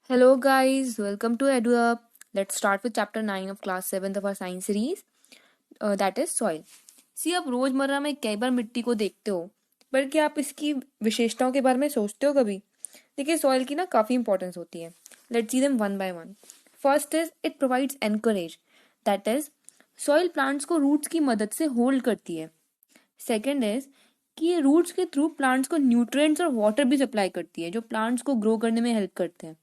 Hello, guys. Welcome to EduUp. Let's start with chapter 9 of class 7th of our science series. That is soil. See, आप रोजमर्रा में कई बार मिट्टी को देखते हो, पर क्या आप इसकी विशेषताओं के बारे में सोचते हो कभी? देखिए, सॉइल की ना काफ़ी इंपॉर्टेंस होती है. Let's see them one by one. First is it provides encourage. That is soil plants को रूट्स की मदद से होल्ड करती है. सेकेंड इज कि ये रूट्स के थ्रू प्लांट्स को न्यूट्रिएंट्स और वाटर भी सप्लाई करती है, जो प्लांट्स को ग्रो करने में हेल्प करते हैं.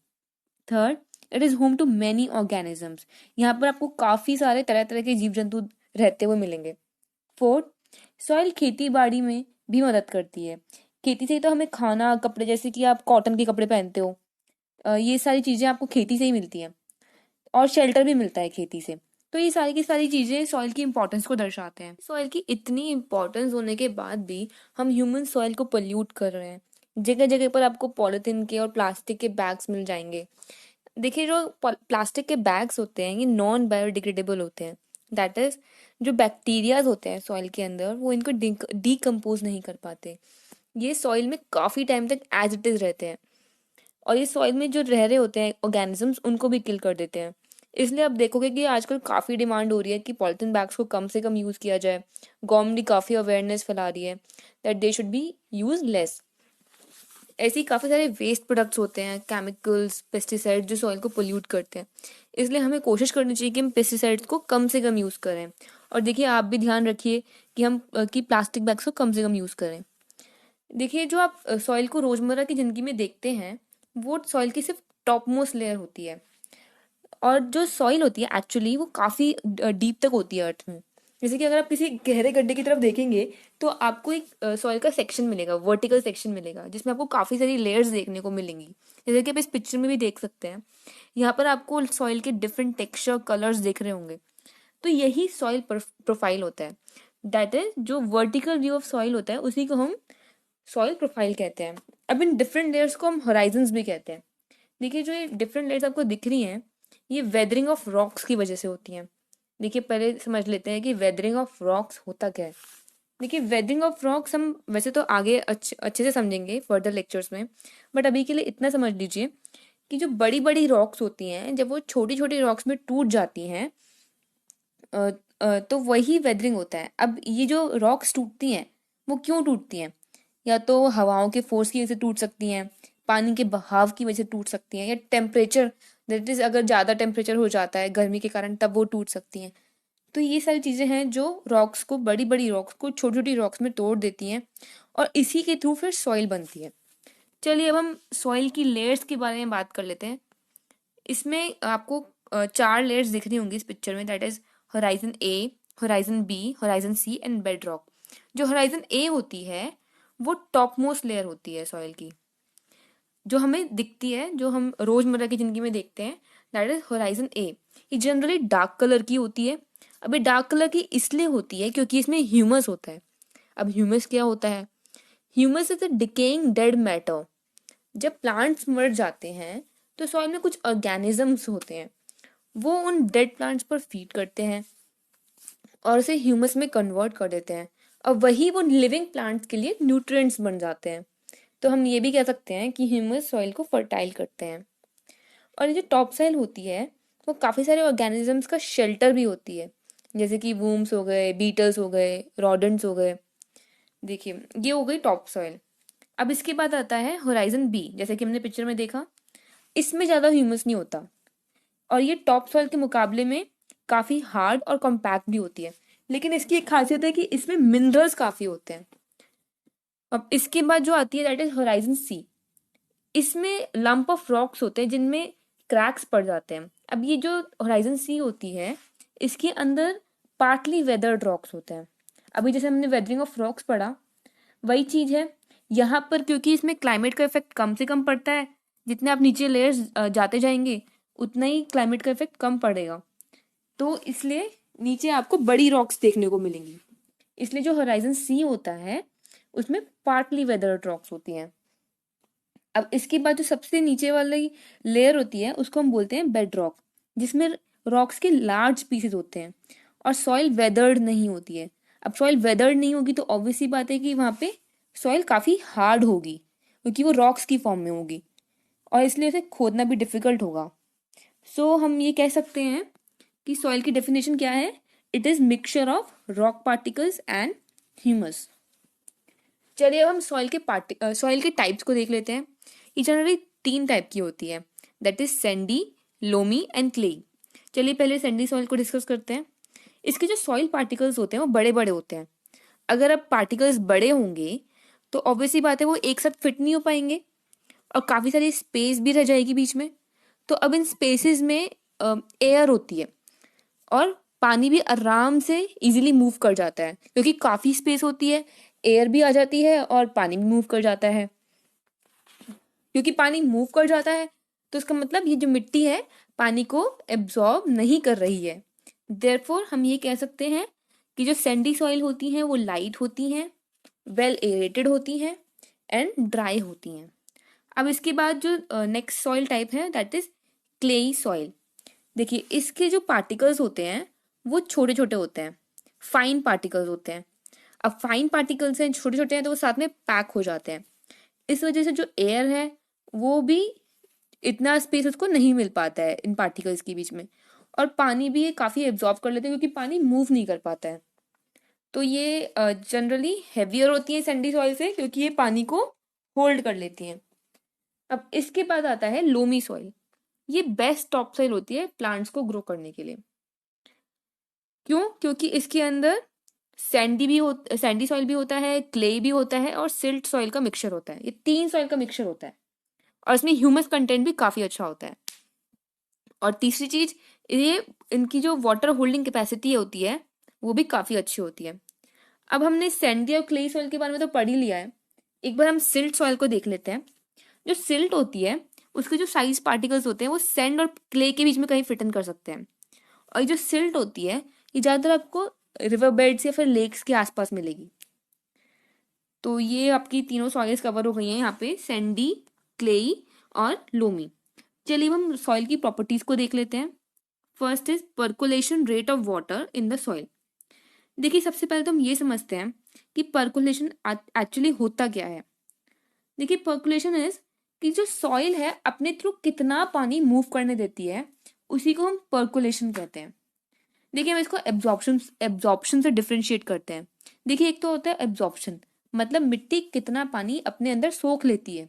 Third, it is home to many organisms. यहाँ पर आपको काफी सारे तरह तरह के जीव जंतु रहते हुए मिलेंगे. फोर्थ, सॉइल खेती बाड़ी में भी मदद करती है. खेती से ही तो हमें खाना, कपड़े, जैसे कि आप कॉटन के कपड़े पहनते हो, ये सारी चीजें आपको खेती से ही मिलती हैं. और शेल्टर भी मिलता है खेती से. तो ये सारी की सारी चीजें सॉइल की इंपॉर्टेंस को दर्शाते हैं. सॉइल की इतनी इंपॉर्टेंस होने के बाद भी हम ह्यूमन सॉइल को पोल्यूट कर रहे हैं. जगह जगह पर आपको पॉलिथीन के और प्लास्टिक के बैग्स मिल जाएंगे. देखिए, जो प्लास्टिक के बैग्स होते हैं ये नॉन बायोडिग्रेडेबल होते हैं. दैट इज, जो बैक्टीरियाज होते हैं सॉइल के अंदर वो इनको डीकम्पोज नहीं कर पाते. ये सॉइल में काफी टाइम तक एज इट इज रहते हैं, और ये सॉइल में जो रह रहे होते हैं ऑर्गेनिजम्स उनको भी किल कर देते हैं. इसलिए आप देखोगे कि आजकल काफ़ी डिमांड हो रही है कि पॉलिथीन बैग्स को कम से कम यूज़ किया जाए. गवर्नमेंट भी काफ़ी अवेयरनेस फैला रही है that they should be use less. ऐसे ही काफ़ी सारे वेस्ट प्रोडक्ट्स होते हैं, केमिकल्स, पेस्टिसाइड्स, जो सॉइल को पोल्यूट करते हैं. इसलिए हमें कोशिश करनी चाहिए कि हम पेस्टिसाइड्स को कम से कम यूज़ करें. और देखिए, आप भी ध्यान रखिए कि हम कि प्लास्टिक बैग्स को कम से कम यूज़ करें. देखिए, जो आप सॉइल को रोज़मर्रा की ज़िंदगी में देखते हैं वो सॉइल की सिर्फ टॉप मोस्ट लेयर होती है. और जो सॉइल होती है एक्चुअली वो काफ़ी डीप तक होती है अर्थ में. जैसे कि अगर आप किसी गहरे गड्ढे की तरफ देखेंगे तो आपको एक सॉइल का सेक्शन मिलेगा, वर्टिकल सेक्शन मिलेगा, जिसमें आपको काफ़ी सारी लेयर्स देखने को मिलेंगी. जैसे कि आप इस पिक्चर में भी देख सकते हैं. यहाँ पर आपको सॉइल के डिफरेंट टेक्सचर, कलर्स दिख रहे होंगे. तो यही सॉइल प्रोफाइल होता है. दैट इज, जो वर्टिकल व्यू ऑफ सॉइल होता है उसी को हम सॉइल प्रोफाइल कहते हैं. अब इन डिफरेंट लेयर्स को हम होराइजन्स भी कहते हैं. देखिए, जो ये डिफरेंट लेयर्स आपको दिख रही हैं ये वेदरिंग ऑफ रॉक्स की वजह से होती हैं. देखिए, पहले समझ लेते हैं कि वेदरिंग ऑफ रॉक्स होता क्या है. देखिए, वेदरिंग ऑफ रॉक्स हम वैसे तो आगे अच्छे से समझेंगे फर्दर लेक्चर्स में, बट अभी के लिए इतना समझ लीजिए कि जो बड़ी बड़ी रॉक्स होती हैं जब वो छोटी छोटी रॉक्स में टूट जाती हैं तो वही वेदरिंग होता है. अब ये जो रॉक्स टूटती हैं वो क्यों टूटती हैं? या तो हवाओं के फोर्स की वजह से टूट सकती हैं, पानी के बहाव की वजह से टूट सकती हैं, या टेम्परेचर, दैट इज अगर ज़्यादा टेम्परेचर हो जाता है गर्मी के कारण तब वो टूट सकती हैं. तो ये सारी चीज़ें हैं जो रॉक्स को, बड़ी बड़ी रॉक्स को छोटी छोटी रॉक्स में तोड़ देती हैं, और इसी के थ्रू फिर सॉइल बनती है. चलिए, अब हम सॉइल की लेयर्स के बारे में बात कर लेते हैं. इसमें आपको चार लेयर्स दिख रही होंगी इस पिक्चर में. That is horizon A, horizon B, horizon C and bedrock. जो होराइजन ए होती है वो टॉप मोस्ट लेयर होती है सॉइल की, जो हमें दिखती है, जो हम रोजमर्रा की जिंदगी में देखते हैं. दैट इज होराइजन ए. ये जनरली डार्क कलर की होती है. अब ये डार्क कलर की इसलिए होती है क्योंकि इसमें ह्यूमस होता है. अब ह्यूमस क्या होता है? Humus is a decaying dead matter. जब प्लांट्स मर जाते हैं तो सॉइल में कुछ ऑर्गेनिजम्स होते हैं, वो उन डेड प्लांट्स पर फीड करते हैं और उसे ह्यूमस में कन्वर्ट कर देते हैं. और वही वो लिविंग प्लांट्स के लिए न्यूट्रिएंट्स बन जाते हैं. तो हम ये भी कह सकते हैं कि ह्यूमस सॉइल को फर्टाइल करते हैं. और ये जो टॉप सॉइल होती है वो काफ़ी सारे ऑर्गेनिजम्स का शेल्टर भी होती है, जैसे कि वूम्स हो गए, बीटल्स हो गए, रॉडेंट्स हो गए. देखिए, ये हो गई टॉप सॉइल. अब इसके बाद आता है होराइजन बी. जैसे कि हमने पिक्चर में देखा, इसमें ज़्यादा ह्यूमस नहीं होता, और ये टॉप सॉइल के मुकाबले में काफ़ी हार्ड और कॉम्पैक्ट भी होती है. लेकिन इसकी एक खासियत है कि इसमें मिनरल्स काफ़ी होते हैं. अब इसके बाद जो आती है दैट इज होराइजन सी. इसमें लंप ऑफ रॉक्स होते हैं जिनमें क्रैक्स पड़ जाते हैं. अब ये जो होराइजन सी होती है इसके अंदर पार्टली वेदर्ड रॉक्स होते हैं. अभी जैसे हमने वेदरिंग ऑफ रॉक्स पढ़ा, वही चीज़ है यहाँ पर. क्योंकि इसमें क्लाइमेट का इफेक्ट कम से कम पड़ता है, जितने आप नीचे लेयर्स जाते जाएंगे उतना ही क्लाइमेट का इफेक्ट कम पड़ेगा. तो इसलिए नीचे आपको बड़ी रॉक्स देखने को मिलेंगी. इसलिए जो होराइजन सी होता है उसमें पार्टली वेदर्ड रॉक्स होती हैं. अब इसके बाद जो सबसे नीचे वाली लेयर होती है उसको हम बोलते हैं बेड रॉक, जिसमें रॉक्स के लार्ज पीसेस होते हैं और सॉइल वेदर्ड नहीं होती है. अब सॉइल वेदर्ड नहीं होगी तो ऑब्वियसली बात है कि वहाँ पे सॉइल काफ़ी हार्ड होगी, क्योंकि वो रॉक्स की फॉर्म में होगी. और इसलिए इसे खोदना भी डिफिकल्ट होगा। सो हम ये कह सकते हैं कि सॉइल की डेफिनेशन क्या है? It is mixture of rock particles and humus. चलिए अब हम सॉइल के टाइप्स को देख लेते हैं। ये जनरली 3 टाइप की होती है, that is Sandy, loamy and clay. चलिए पहले सैंडी सॉइल को डिस्कस करते हैं। इसके जो सॉइल पार्टिकल्स होते हैं वो बड़े बड़े होते हैं। अगर अब पार्टिकल्स बड़े होंगे तो ऑब्वियसली बात है वो एक साथ फिट नहीं हो पाएंगे और काफ़ी सारी स्पेस भी रह जाएगी बीच में। तो अब इन स्पेसेस में एयर होती है और पानी भी आराम से इजीली मूव कर जाता है, क्योंकि काफ़ी स्पेस होती है, एयर भी आ जाती है और पानी भी मूव कर जाता है। क्योंकि पानी मूव कर जाता है तो इसका मतलब ये जो मिट्टी है पानी को एब्जॉर्ब नहीं कर रही है। देयरफॉर हम ये कह सकते हैं कि जो सैंडी सॉइल होती हैं वो लाइट होती हैं, वेल एरेटेड होती हैं एंड ड्राई होती हैं। अब इसके बाद जो नेक्स्ट सॉइल टाइप है दैट इज क्लेई सॉइल। देखिए इसके जो पार्टिकल्स होते हैं वो छोटे छोटे होते हैं, फाइन पार्टिकल्स होते हैं। अब फाइन पार्टिकल्स हैं, छोटे छोटे हैं, तो वो साथ में पैक हो जाते हैं। इस वजह से जो एयर है वो भी इतना स्पेस उसको नहीं मिल पाता है इन पार्टिकल्स के बीच में, और पानी भी ये काफ़ी एब्जॉर्ब कर लेते हैं क्योंकि पानी मूव नहीं कर पाता है। तो ये जनरली हैवियर होती हैं सैंडी सॉइल से, क्योंकि ये पानी को होल्ड कर लेती हैं। अब इसके बाद आता है लोमी सॉइल। ये बेस्ट टॉप सॉइल होती है प्लांट्स को ग्रो करने के लिए। क्यों? क्योंकि इसके अंदर सैंडी सॉइल भी होता है, क्ले भी होता है और सिल्ट सॉइल का मिक्सचर होता है। ये 3 सॉइल का मिक्सचर होता है और इसमें ह्यूमस कंटेंट भी काफ़ी अच्छा होता है। और तीसरी चीज, ये इनकी जो वाटर होल्डिंग कैपेसिटी होती है वो भी काफ़ी अच्छी होती है। अब हमने सैंडी और क्ले सॉइल के बारे में तो पढ़ ही लिया है, एक बार हम सिल्ट सॉइल को देख लेते हैं। जो सिल्ट होती है उसके जो साइज पार्टिकल्स होते हैं वो सैंड और क्ले के बीच में कहीं फिट इन कर सकते हैं। और ये जो सिल्ट होती है ये ज़्यादातर आपको रिवर बेड्स या फिर लेक्स के आसपास मिलेगी। तो ये आपकी तीनों सॉइल्स कवर हो गई हैं यहाँ पे, सैंडी, क्लेई और लोमी। चलिए हम सॉइल की प्रॉपर्टीज को देख लेते हैं। First is percolation rate of water in the soil. देखिए सबसे पहले तो हम ये समझते हैं कि परकोलेशन एक्चुअली होता क्या है। देखिए परकोलेशन इज कि जो सॉइल है अपने थ्रू कितना पानी मूव करने देती है, उसी को हम परकोलेशन कहते हैं। देखिए हम इसको एब्जॉर्प्शन से डिफ्रेंशिएट करते हैं। देखिए एक तो होता है एब्जॉर्प्शन, मतलब मिट्टी कितना पानी अपने अंदर सोख लेती है,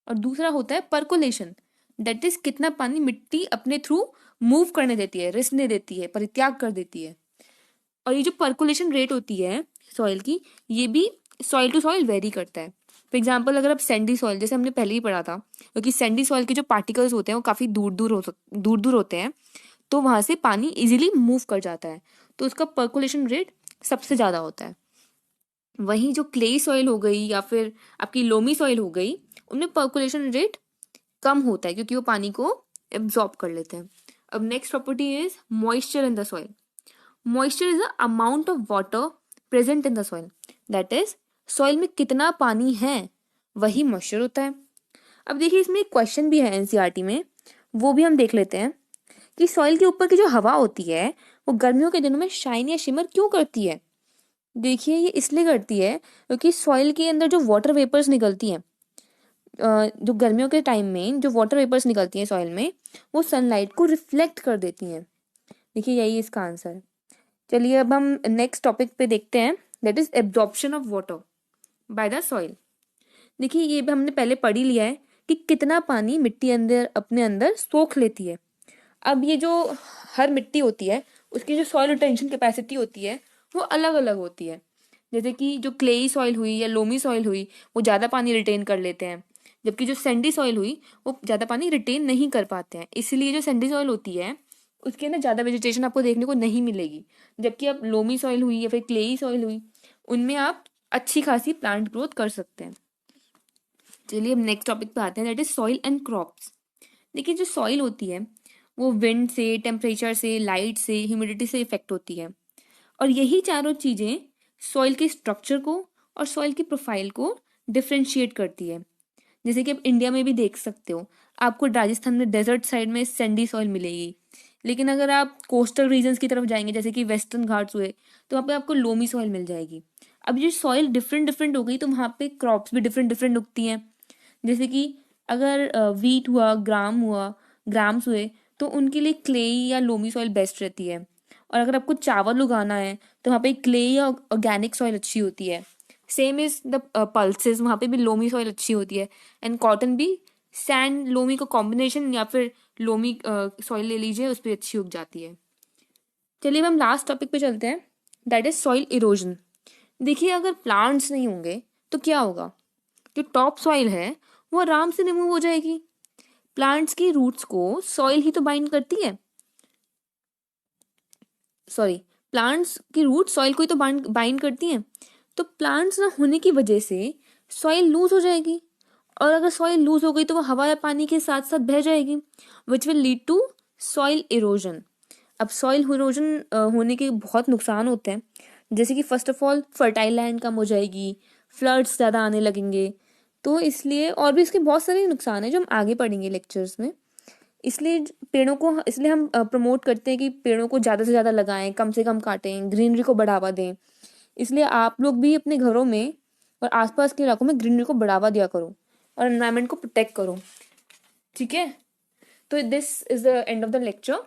और दूसरा होता है परकोलेशन, दैट इज कितना पानी मिट्टी अपने थ्रू मूव करने देती है, रिसने देती है, परित्याग कर देती है। और ये जो परकोलेशन रेट होती है सॉइल की, ये भी सॉइल टू सॉइल वेरी करता है। फॉर एग्जाम्पल अगर आप सैंडी सॉइल, जैसे हमने पहले ही पढ़ा था, क्योंकि सैंडी सॉइल के जो पार्टिकल्स होते हैं वो काफ़ी दूर दूर होते हैं, तो वहाँ से पानी इजीली मूव कर जाता है, तो उसका परकोलेशन रेट सबसे ज़्यादा होता है। वहीं जो क्ले सॉइल हो गई या फिर आपकी लोमी सॉइल हो गई, उनमें परकोलेशन रेट कम होता है क्योंकि वो पानी को एब्जॉर्ब कर लेते हैं। अब next property is moisture in the soil. Moisture is the amount of water present in the soil, that is soil में कितना पानी है वही मॉइस्चर होता है। अब देखिए इसमें एक क्वेश्चन भी है एनसीईआरटी में, वो भी हम देख लेते हैं कि सॉइल के ऊपर की जो हवा होती है वो गर्मियों के दिनों में शाइन या शिमर क्यों करती है। देखिए ये इसलिए करती है क्योंकि सॉइल के अंदर जो वाटर वेपर्स निकलती हैं, जो गर्मियों के टाइम में जो वाटर वेपर्स निकलती हैं सॉइल में, वो सनलाइट को रिफ्लेक्ट कर देती हैं। देखिए यही इसका आंसर है। चलिए अब हम नेक्स्ट टॉपिक पे देखते हैं, that is absorption of water by the soil. देखिए ये भी हमने पहले पढ़ ही लिया है कि कितना पानी मिट्टी अंदर अपने अंदर सोख लेती है। अब ये जो हर मिट्टी होती है उसकी जो सॉइल रिटेंशन कैपेसिटी होती है वो अलग अलग होती है। जैसे कि जो क्लेई सॉइल हुई या लोमी सॉइल हुई वो ज़्यादा पानी रिटेन कर लेते हैं, जबकि जो सैंडी सॉइल हुई वो ज़्यादा पानी रिटेन नहीं कर पाते हैं। इसलिए जो सैंडी सॉइल होती है उसके अंदर ज़्यादा वेजिटेशन आपको देखने को नहीं मिलेगी, जबकि अब लोमी सॉइल हुई या फिर क्लेई सॉइल हुई उनमें आप अच्छी खासी प्लांट ग्रोथ कर सकते हैं। चलिए अब नेक्स्ट टॉपिक पे आते हैं, that is soil and crops. देखिए जो सॉइल होती है वो विंड से, टेम्परेचर से, लाइट से, ह्यूमिडिटी से इफेक्ट होती है, और यही चारों चीज़ें सॉइल के स्ट्रक्चर को और सॉइल की प्रोफाइल को डिफ्रेंशिएट करती है। जैसे कि आप इंडिया में भी देख सकते हो, आपको राजस्थान में डेजर्ट साइड में सैंडी सॉइल मिलेगी, लेकिन अगर आप कोस्टल रीजन्स की तरफ जाएंगे जैसे कि वेस्टर्न घाट्स हुए तो वहाँ पे आपको लोमी सॉइल मिल जाएगी। अब ये सॉइल डिफरेंट डिफरेंट हो गई तो वहाँ पे क्रॉप्स भी डिफरेंट डिफरेंट उगती हैं। जैसे कि अगर वीट हुआ, ग्राम्स हुए, तो उनके लिए क्ले या लोमी सॉइल बेस्ट रहती है। और अगर आपको चावल उगाना है तो वहाँ पे क्ले या ऑर्गेनिक सॉइल अच्छी होती है। सेम इज द पल्सेस, वहाँ पे भी लोमी सॉइल अच्छी होती है। एंड कॉटन भी सैंड लोमी का कॉम्बिनेशन या फिर लोमी सॉइल ले लीजिए, उस पर अच्छी उग जाती है। चलिए अब हम लास्ट टॉपिक पे चलते हैं, दैट इज सॉइल इरोजन। देखिए अगर प्लांट्स नहीं होंगे तो क्या होगा, जो टॉप सॉइल है वो आराम से रिमूव हो जाएगी। प्लांट्स की रूट्स को सॉइल ही तो बाइंड करती है, सॉरी, प्लांट्स की रूट सॉइल को ही तो बाइंड करती हैं। तो प्लांट्स ना होने की वजह से सॉइल लूज हो जाएगी, और अगर सॉइल लूज हो गई तो वो हवा या पानी के साथ साथ बह जाएगी, which will lead to soil erosion. अब सॉइल इरोजन होने के बहुत नुकसान होते हैं, जैसे कि first of all fertile land कम हो जाएगी, फ्लड्स ज़्यादा आने लगेंगे। तो इसलिए और भी इसके बहुत सारे नुकसान हैं जो हम आगे पढ़ेंगे लेक्चर्स में। इसलिए हम प्रमोट करते हैं कि पेड़ों को ज़्यादा से ज़्यादा लगाएं, कम से कम काटें, ग्रीनरी को बढ़ावा दें। इसलिए आप लोग भी अपने घरों में और आसपास के इलाकों में ग्रीनरी को बढ़ावा दिया करो और एनवायरनमेंट को प्रोटेक्ट करो। ठीक है, तो this is the end of the lecture.